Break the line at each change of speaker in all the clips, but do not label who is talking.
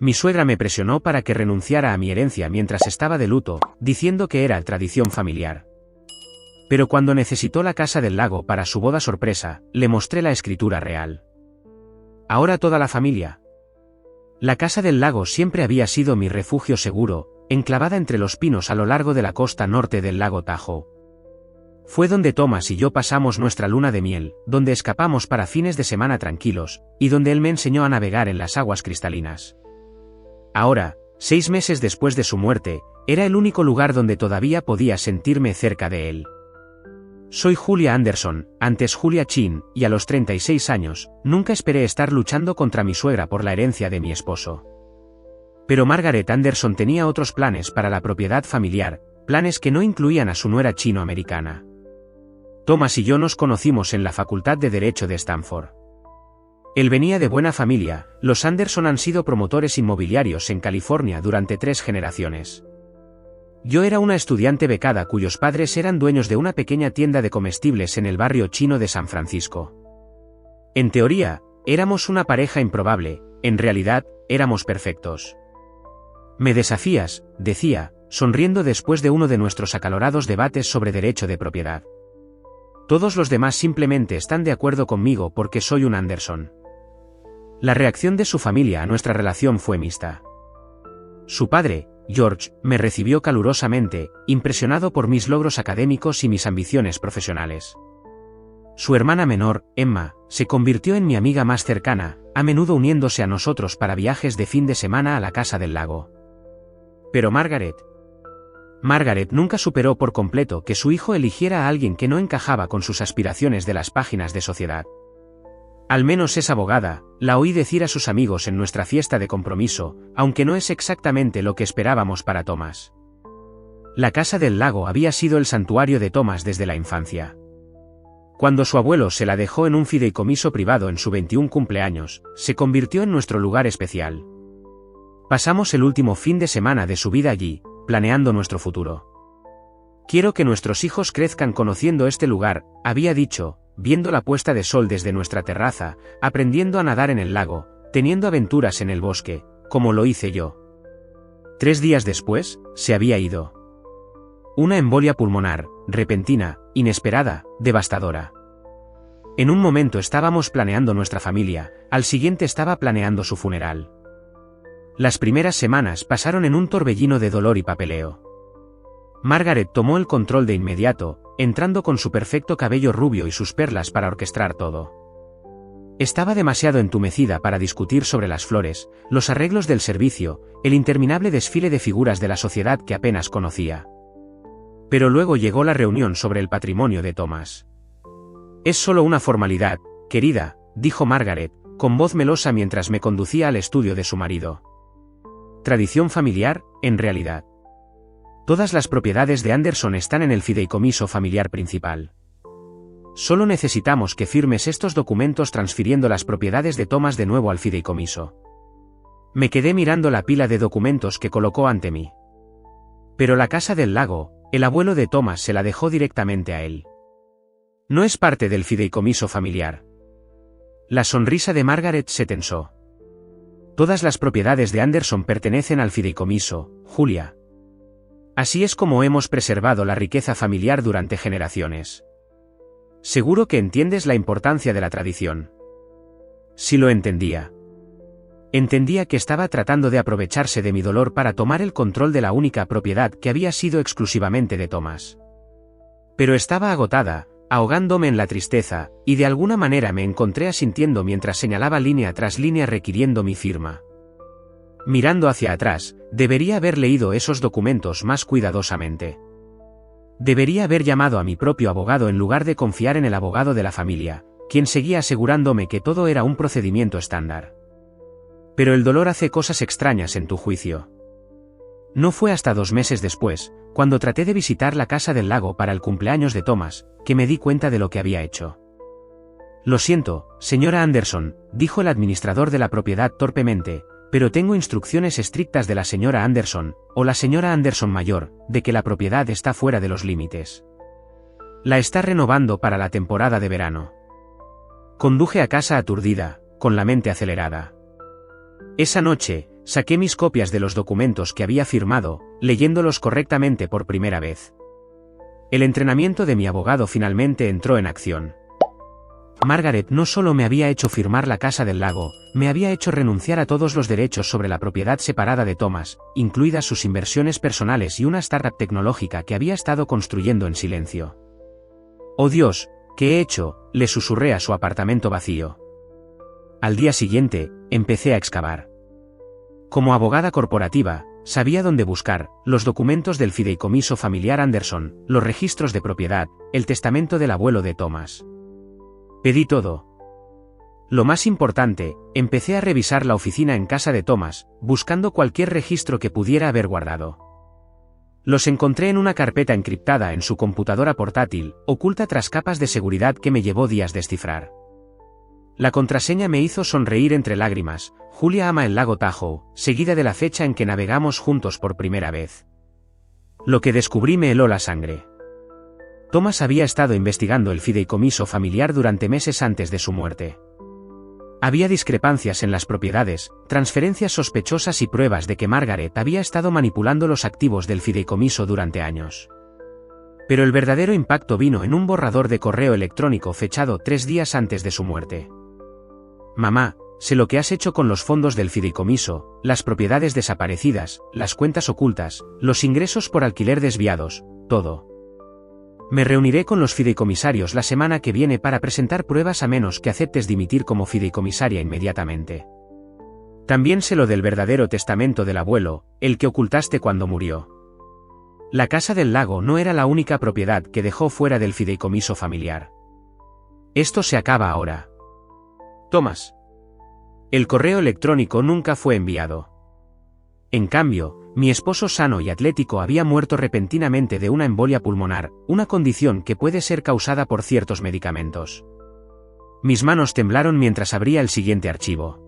Mi suegra me presionó para que renunciara a mi herencia mientras estaba de luto, diciendo que era tradición familiar. Pero cuando necesitó la casa del lago para su boda sorpresa, le mostré la escritura real. Ahora toda la familia. La casa del lago siempre había sido mi refugio seguro, enclavada entre los pinos a lo largo de la costa norte del lago Tahoe. Fue donde Thomas y yo pasamos nuestra luna de miel, donde escapamos para fines de semana tranquilos, y donde él me enseñó a navegar en las aguas cristalinas. Ahora, 6 meses después de su muerte, era el único lugar donde todavía podía sentirme cerca de él. Soy Julia Anderson, antes Julia Chin, y a los 36 años, nunca esperé estar luchando contra mi suegra por la herencia de mi esposo. Pero Margaret Anderson tenía otros planes para la propiedad familiar, planes que no incluían a su nuera chino-americana. Thomas y yo nos conocimos en la Facultad de Derecho de Stanford. Él venía de buena familia, los Anderson han sido promotores inmobiliarios en California durante 3 generaciones. Yo era una estudiante becada cuyos padres eran dueños de una pequeña tienda de comestibles en el barrio chino de San Francisco. En teoría, éramos una pareja improbable, en realidad, éramos perfectos. Me desafías, decía, sonriendo después de uno de nuestros acalorados debates sobre derecho de propiedad. Todos los demás simplemente están de acuerdo conmigo porque soy un Anderson. La reacción de su familia a nuestra relación fue mixta. Su padre, George, me recibió calurosamente, impresionado por mis logros académicos y mis ambiciones profesionales. Su hermana menor, Emma, se convirtió en mi amiga más cercana, a menudo uniéndose a nosotros para viajes de fin de semana a la casa del lago. Pero Margaret nunca superó por completo que su hijo eligiera a alguien que no encajaba con sus aspiraciones de las páginas de sociedad. Al menos es abogada, la oí decir a sus amigos en nuestra fiesta de compromiso, aunque no es exactamente lo que esperábamos para Thomas. La casa del lago había sido el santuario de Thomas desde la infancia. Cuando su abuelo se la dejó en un fideicomiso privado en su 21 cumpleaños, se convirtió en nuestro lugar especial. Pasamos el último fin de semana de su vida allí, planeando nuestro futuro. Quiero que nuestros hijos crezcan conociendo este lugar, había dicho, viendo la puesta de sol desde nuestra terraza, aprendiendo a nadar en el lago, teniendo aventuras en el bosque, como lo hice yo. 3 días después, se había ido. Una embolia pulmonar, repentina, inesperada, devastadora. En un momento estábamos planeando nuestra familia, al siguiente estaba planeando su funeral. Las primeras semanas pasaron en un torbellino de dolor y papeleo. Margaret tomó el control de inmediato, entrando con su perfecto cabello rubio y sus perlas para orquestar todo. Estaba demasiado entumecida para discutir sobre las flores, los arreglos del servicio, el interminable desfile de figuras de la sociedad que apenas conocía. Pero luego llegó la reunión sobre el patrimonio de Thomas. Es solo una formalidad, querida, dijo Margaret, con voz melosa mientras me conducía al estudio de su marido. Tradición familiar, en realidad. Todas las propiedades de Anderson están en el fideicomiso familiar principal. Solo necesitamos que firmes estos documentos transfiriendo las propiedades de Thomas de nuevo al fideicomiso. Me quedé mirando la pila de documentos que colocó ante mí. Pero la casa del lago, el abuelo de Thomas se la dejó directamente a él. No es parte del fideicomiso familiar. La sonrisa de Margaret se tensó. Todas las propiedades de Anderson pertenecen al fideicomiso, Julia. Así es como hemos preservado la riqueza familiar durante generaciones. Seguro que entiendes la importancia de la tradición. Sí lo entendía. Entendía que estaba tratando de aprovecharse de mi dolor para tomar el control de la única propiedad que había sido exclusivamente de Thomas. Pero estaba agotada, ahogándome en la tristeza, y de alguna manera me encontré asintiendo mientras señalaba línea tras línea requiriendo mi firma. Mirando hacia atrás, debería haber leído esos documentos más cuidadosamente. Debería haber llamado a mi propio abogado en lugar de confiar en el abogado de la familia, quien seguía asegurándome que todo era un procedimiento estándar. Pero el dolor hace cosas extrañas en tu juicio. No fue hasta 2 meses después, cuando traté de visitar la casa del lago para el cumpleaños de Thomas, que me di cuenta de lo que había hecho. Lo siento, señora Anderson, dijo el administrador de la propiedad torpemente, pero tengo instrucciones estrictas de la señora Anderson, o la señora Anderson mayor, de que la propiedad está fuera de los límites. La está renovando para la temporada de verano. Conduje a casa aturdida, con la mente acelerada. Esa noche, saqué mis copias de los documentos que había firmado, leyéndolos correctamente por primera vez. El entrenamiento de mi abogado finalmente entró en acción. Margaret no solo me había hecho firmar la Casa del Lago, me había hecho renunciar a todos los derechos sobre la propiedad separada de Thomas, incluidas sus inversiones personales y una startup tecnológica que había estado construyendo en silencio. «Oh Dios, ¿qué he hecho?», le susurré a su apartamento vacío. Al día siguiente, empecé a excavar. Como abogada corporativa, sabía dónde buscar: los documentos del fideicomiso familiar Anderson, los registros de propiedad, el testamento del abuelo de Thomas. Pedí todo. Lo más importante, empecé a revisar la oficina en casa de Thomas, buscando cualquier registro que pudiera haber guardado. Los encontré en una carpeta encriptada en su computadora portátil, oculta tras capas de seguridad que me llevó días descifrar. La contraseña me hizo sonreír entre lágrimas: Julia ama el lago Tahoe, seguida de la fecha en que navegamos juntos por primera vez. Lo que descubrí me heló la sangre. Thomas había estado investigando el fideicomiso familiar durante meses antes de su muerte. Había discrepancias en las propiedades, transferencias sospechosas y pruebas de que Margaret había estado manipulando los activos del fideicomiso durante años. Pero el verdadero impacto vino en un borrador de correo electrónico fechado 3 días antes de su muerte. «Mamá, sé lo que has hecho con los fondos del fideicomiso, las propiedades desaparecidas, las cuentas ocultas, los ingresos por alquiler desviados, todo. Me reuniré con los fideicomisarios la semana que viene para presentar pruebas a menos que aceptes dimitir como fideicomisaria inmediatamente. También sé lo del verdadero testamento del abuelo, el que ocultaste cuando murió. La Casa del Lago no era la única propiedad que dejó fuera del fideicomiso familiar. Esto se acaba ahora. Thomas». El correo electrónico nunca fue enviado. En cambio, mi esposo sano y atlético había muerto repentinamente de una embolia pulmonar, una condición que puede ser causada por ciertos medicamentos. Mis manos temblaron mientras abría el siguiente archivo.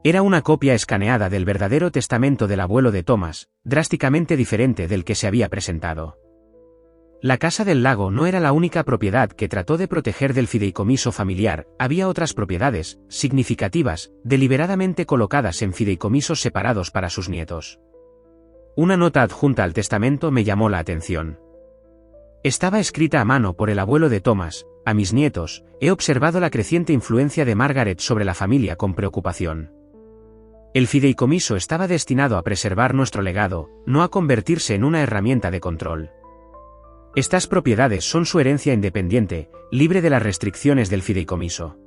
Era una copia escaneada del verdadero testamento del abuelo de Thomas, drásticamente diferente del que se había presentado. La Casa del Lago no era la única propiedad que trató de proteger del fideicomiso familiar, había otras propiedades, significativas, deliberadamente colocadas en fideicomisos separados para sus nietos. Una nota adjunta al testamento me llamó la atención. Estaba escrita a mano por el abuelo de Thomas: «A mis nietos, he observado la creciente influencia de Margaret sobre la familia con preocupación. El fideicomiso estaba destinado a preservar nuestro legado, no a convertirse en una herramienta de control. Estas propiedades son su herencia independiente, libre de las restricciones del fideicomiso.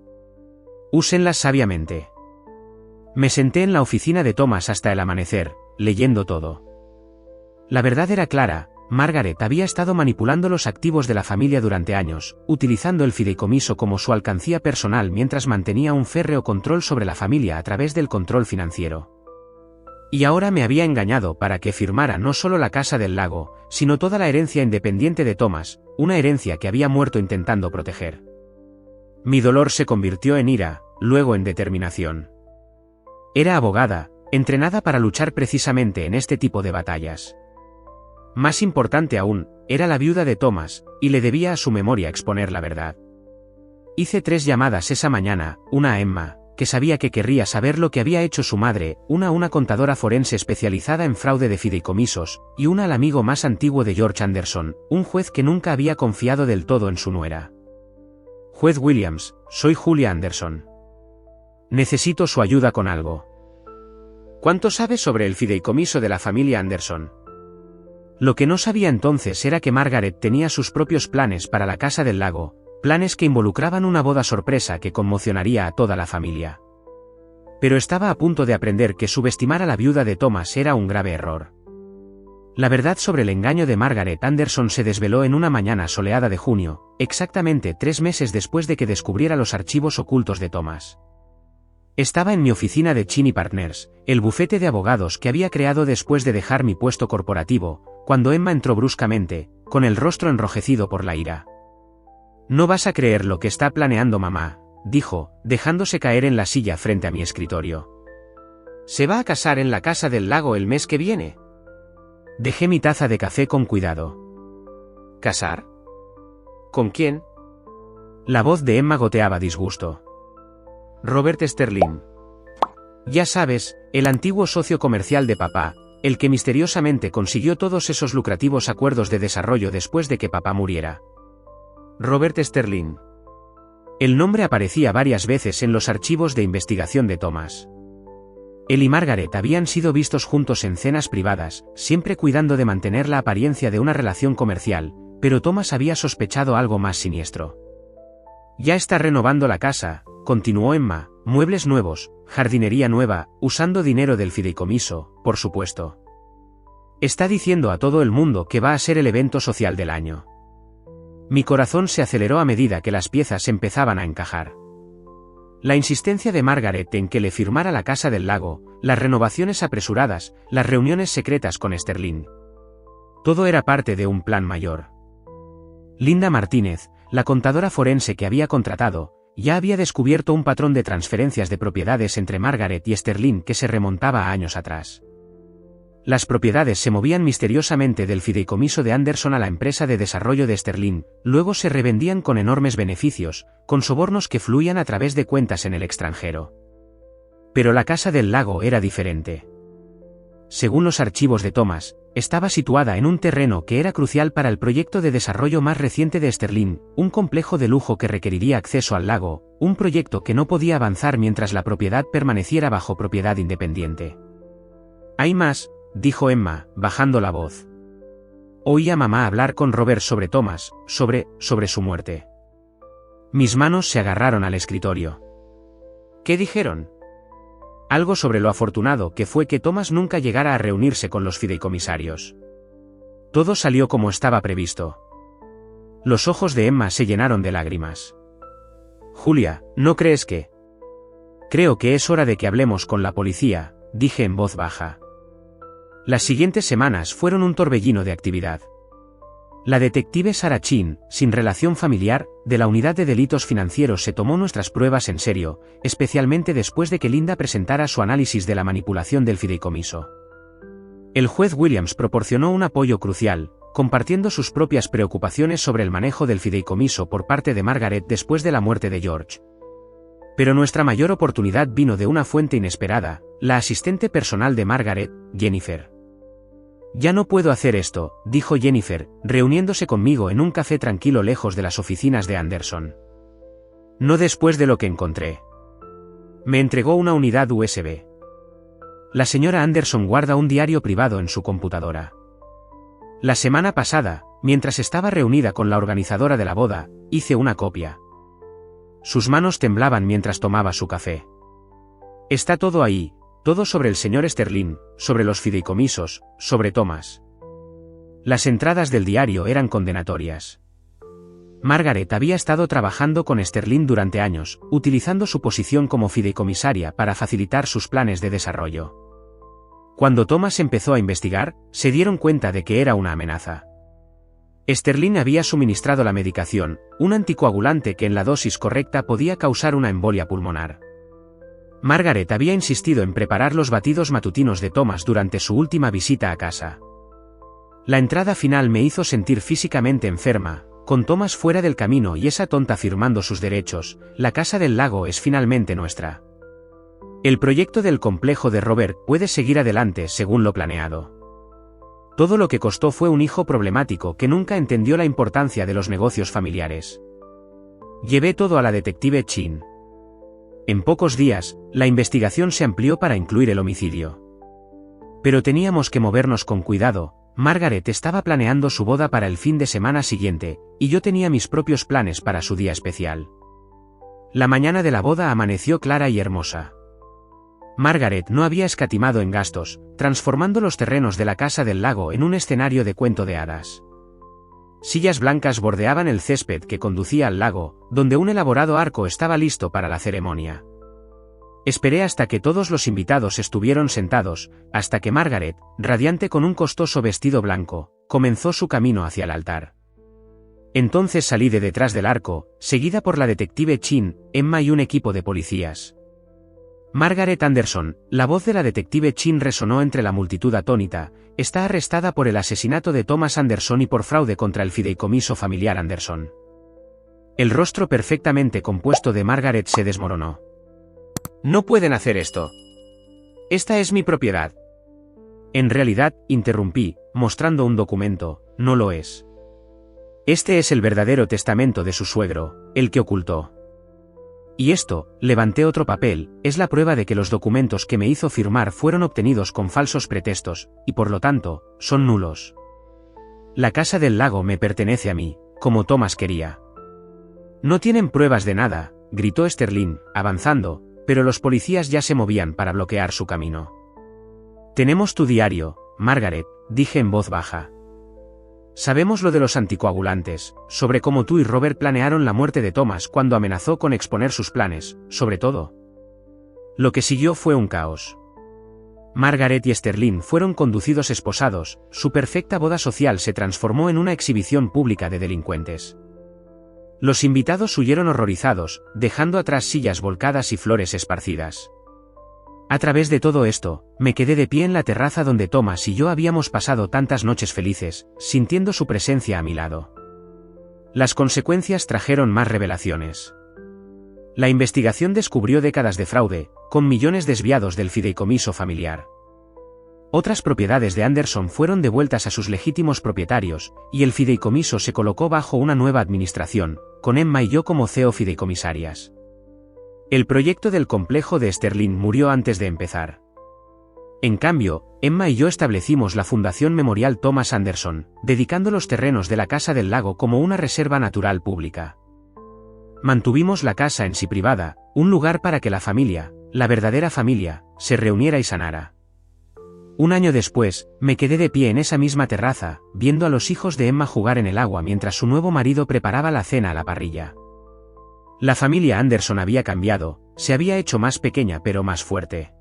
Úsenlas sabiamente». Me senté en la oficina de Thomas hasta el amanecer, leyendo todo. La verdad era clara: Margaret había estado manipulando los activos de la familia durante años, utilizando el fideicomiso como su alcancía personal mientras mantenía un férreo control sobre la familia a través del control financiero. Y ahora me había engañado para que firmara no solo la Casa del Lago, sino toda la herencia independiente de Thomas, una herencia que había muerto intentando proteger. Mi dolor se convirtió en ira, luego en determinación. Era abogada, entrenada para luchar precisamente en este tipo de batallas. Más importante aún, era la viuda de Thomas, y le debía a su memoria exponer la verdad. Hice 3 llamadas esa mañana, una a Emma, que sabía que querría saber lo que había hecho su madre, una a una contadora forense especializada en fraude de fideicomisos, y una al amigo más antiguo de George Anderson, un juez que nunca había confiado del todo en su nuera. «Juez Williams, soy Julia Anderson. Necesito su ayuda con algo». «¿Cuánto sabes sobre el fideicomiso de la familia Anderson?». Lo que no sabía entonces era que Margaret tenía sus propios planes para la Casa del Lago, planes que involucraban una boda sorpresa que conmocionaría a toda la familia. Pero estaba a punto de aprender que subestimar a la viuda de Thomas era un grave error. La verdad sobre el engaño de Margaret Anderson se desveló en una mañana soleada de junio, exactamente 3 meses después de que descubriera los archivos ocultos de Thomas. Estaba en mi oficina de Cheney Partners, el bufete de abogados que había creado después de dejar mi puesto corporativo, cuando Emma entró bruscamente, con el rostro enrojecido por la ira. «No vas a creer lo que está planeando mamá», dijo, dejándose caer en la silla frente a mi escritorio. «¿Se va a casar en la Casa del Lago el mes que viene?». Dejé mi taza de café con cuidado. «¿Casar? ¿Con quién?». La voz de Emma goteaba disgusto. «Robert Sterling. Ya sabes, el antiguo socio comercial de papá, el que misteriosamente consiguió todos esos lucrativos acuerdos de desarrollo después de que papá muriera. Robert Sterling. El nombre aparecía varias veces en los archivos de investigación de Thomas. Él y Margaret habían sido vistos juntos en cenas privadas, siempre cuidando de mantener la apariencia de una relación comercial, pero Thomas había sospechado algo más siniestro. Ya está renovando la casa, continuó Emma, muebles nuevos, jardinería nueva, usando dinero del fideicomiso, por supuesto. Está diciendo a todo el mundo que va a ser el evento social del año. Mi corazón se aceleró a medida que las piezas empezaban a encajar. La insistencia de Margaret en que le firmara la Casa del Lago, las renovaciones apresuradas, las reuniones secretas con Sterling. Todo era parte de un plan mayor. Linda Martínez, la contadora forense que había contratado, ya había descubierto un patrón de transferencias de propiedades entre Margaret y Sterling que se remontaba a años atrás. Las propiedades se movían misteriosamente del fideicomiso de Anderson a la empresa de desarrollo de Sterling, luego se revendían con enormes beneficios, con sobornos que fluían a través de cuentas en el extranjero. Pero la Casa del Lago era diferente. Según los archivos de Thomas, estaba situada en un terreno que era crucial para el proyecto de desarrollo más reciente de Sterling, un complejo de lujo que requeriría acceso al lago, un proyecto que no podía avanzar mientras la propiedad permaneciera bajo propiedad independiente. Hay más, dijo Emma, bajando la voz. Oí a mamá hablar con Robert sobre Thomas, sobre su muerte. Mis manos se agarraron al escritorio. ¿Qué dijeron? Algo sobre lo afortunado que fue que Thomas nunca llegara a reunirse con los fideicomisarios. Todo salió como estaba previsto. Los ojos de Emma se llenaron de lágrimas. Julia, ¿no crees que? Creo que es hora de que hablemos con la policía, dije en voz baja. Las siguientes semanas fueron un torbellino de actividad. La detective Sarah Chin, sin relación familiar, de la Unidad de Delitos Financieros se tomó nuestras pruebas en serio, especialmente después de que Linda presentara su análisis de la manipulación del fideicomiso. El juez Williams proporcionó un apoyo crucial, compartiendo sus propias preocupaciones sobre el manejo del fideicomiso por parte de Margaret después de la muerte de George. Pero nuestra mayor oportunidad vino de una fuente inesperada, la asistente personal de Margaret, Jennifer. Ya no puedo hacer esto, dijo Jennifer, reuniéndose conmigo en un café tranquilo lejos de las oficinas de Anderson. No después de lo que encontré. Me entregó una unidad USB. La señora Anderson guarda un diario privado en su computadora. La semana pasada, mientras estaba reunida con la organizadora de la boda, hice una copia. Sus manos temblaban mientras tomaba su café. Está todo ahí. Todo sobre el señor Sterling, sobre los fideicomisos, sobre Thomas. Las entradas del diario eran condenatorias. Margaret había estado trabajando con Sterling durante años, utilizando su posición como fideicomisaria para facilitar sus planes de desarrollo. Cuando Thomas empezó a investigar, se dieron cuenta de que era una amenaza. Sterling había suministrado la medicación, un anticoagulante que en la dosis correcta podía causar una embolia pulmonar. Margaret había insistido en preparar los batidos matutinos de Thomas durante su última visita a casa. La entrada final me hizo sentir físicamente enferma, con Thomas fuera del camino y esa tonta firmando sus derechos, la Casa del Lago es finalmente nuestra. El proyecto del complejo de Robert puede seguir adelante según lo planeado. Todo lo que costó fue un hijo problemático que nunca entendió la importancia de los negocios familiares. Llevé todo a la detective Chin. En pocos días, la investigación se amplió para incluir el homicidio. Pero teníamos que movernos con cuidado. Margaret estaba planeando su boda para el fin de semana siguiente, y yo tenía mis propios planes para su día especial. La mañana de la boda amaneció clara y hermosa. Margaret no había escatimado en gastos, transformando los terrenos de la Casa del Lago en un escenario de cuento de hadas. Sillas blancas bordeaban el césped que conducía al lago, donde un elaborado arco estaba listo para la ceremonia. Esperé hasta que todos los invitados estuvieron sentados, hasta que Margaret, radiante con un costoso vestido blanco, comenzó su camino hacia el altar. Entonces salí de detrás del arco, seguida por la detective Chin, Emma y un equipo de policías. Margaret Anderson, la voz de la detective Chin resonó entre la multitud atónita, está arrestada por el asesinato de Thomas Anderson y por fraude contra el fideicomiso familiar Anderson. El rostro perfectamente compuesto de Margaret se desmoronó. No pueden hacer esto. Esta es mi propiedad. En realidad, interrumpí, mostrando un documento, no lo es. Este es el verdadero testamento de su suegro, el que ocultó. Y esto, levanté otro papel, es la prueba de que los documentos que me hizo firmar fueron obtenidos con falsos pretextos, y por lo tanto, son nulos. La casa del lago me pertenece a mí, como Thomas quería. No tienen pruebas de nada, gritó Sterling, avanzando, pero los policías ya se movían para bloquear su camino. Tenemos tu diario, Margaret, dije en voz baja. Sabemos lo de los anticoagulantes, sobre cómo tú y Robert planearon la muerte de Thomas cuando amenazó con exponer sus planes, sobre todo. Lo que siguió fue un caos. Margaret y Sterling fueron conducidos esposados, su perfecta boda social se transformó en una exhibición pública de delincuentes. Los invitados huyeron horrorizados, dejando atrás sillas volcadas y flores esparcidas. A través de todo esto, me quedé de pie en la terraza donde Thomas y yo habíamos pasado tantas noches felices, sintiendo su presencia a mi lado. Las consecuencias trajeron más revelaciones. La investigación descubrió décadas de fraude, con millones desviados del fideicomiso familiar. Otras propiedades de Anderson fueron devueltas a sus legítimos propietarios, y el fideicomiso se colocó bajo una nueva administración, con Emma y yo como CEO fideicomisarias. El proyecto del complejo de Sterling murió antes de empezar. En cambio, Emma y yo establecimos la Fundación Memorial Thomas Anderson, dedicando los terrenos de la Casa del Lago como una reserva natural pública. Mantuvimos la casa en sí privada, un lugar para que la familia, la verdadera familia, se reuniera y sanara. Un año después, me quedé de pie en esa misma terraza, viendo a los hijos de Emma jugar en el agua mientras su nuevo marido preparaba la cena a la parrilla. La familia Anderson había cambiado, se había hecho más pequeña pero más fuerte.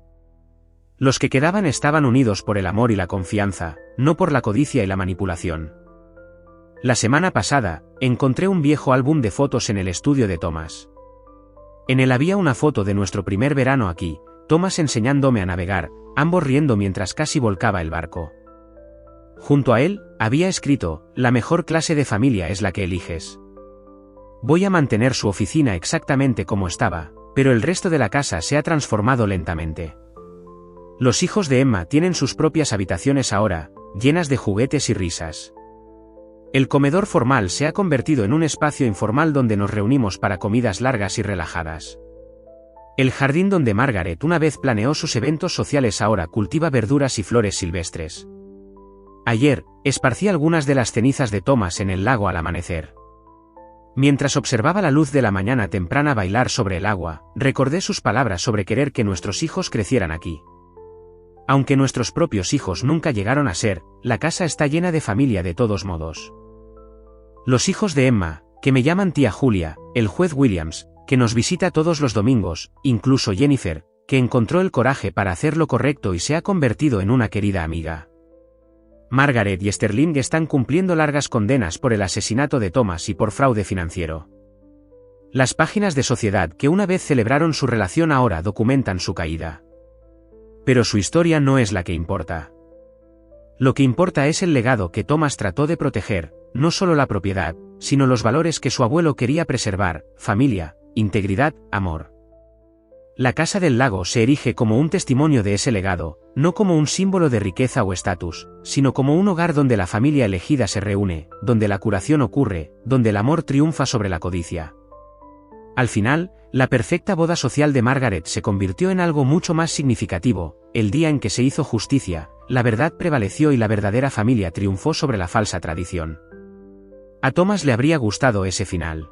Los que quedaban estaban unidos por el amor y la confianza, no por la codicia y la manipulación. La semana pasada, encontré un viejo álbum de fotos en el estudio de Thomas. En él había una foto de nuestro primer verano aquí, Thomas enseñándome a navegar, ambos riendo mientras casi volcaba el barco. Junto a él, había escrito, la mejor clase de familia es la que eliges. Voy a mantener su oficina exactamente como estaba, pero el resto de la casa se ha transformado lentamente. Los hijos de Emma tienen sus propias habitaciones ahora, llenas de juguetes y risas. El comedor formal se ha convertido en un espacio informal donde nos reunimos para comidas largas y relajadas. El jardín donde Margaret una vez planeó sus eventos sociales ahora cultiva verduras y flores silvestres. Ayer, esparcí algunas de las cenizas de Thomas en el lago al amanecer. Mientras observaba la luz de la mañana temprana bailar sobre el agua, recordé sus palabras sobre querer que nuestros hijos crecieran aquí. Aunque nuestros propios hijos nunca llegaron a ser, la casa está llena de familia de todos modos. Los hijos de Emma, que me llaman tía Julia, el juez Williams, que nos visita todos los domingos, incluso Jennifer, que encontró el coraje para hacer lo correcto y se ha convertido en una querida amiga. Margaret y Sterling están cumpliendo largas condenas por el asesinato de Thomas y por fraude financiero. Las páginas de Sociedad que una vez celebraron su relación ahora documentan su caída. Pero su historia no es la que importa. Lo que importa es el legado que Thomas trató de proteger, no solo la propiedad, sino los valores que su abuelo quería preservar, familia, integridad, amor. La Casa del Lago se erige como un testimonio de ese legado, no como un símbolo de riqueza o estatus, sino como un hogar donde la familia elegida se reúne, donde la curación ocurre, donde el amor triunfa sobre la codicia. Al final, la perfecta boda social de Margaret se convirtió en algo mucho más significativo, el día en que se hizo justicia, la verdad prevaleció y la verdadera familia triunfó sobre la falsa tradición. A Thomas le habría gustado ese final.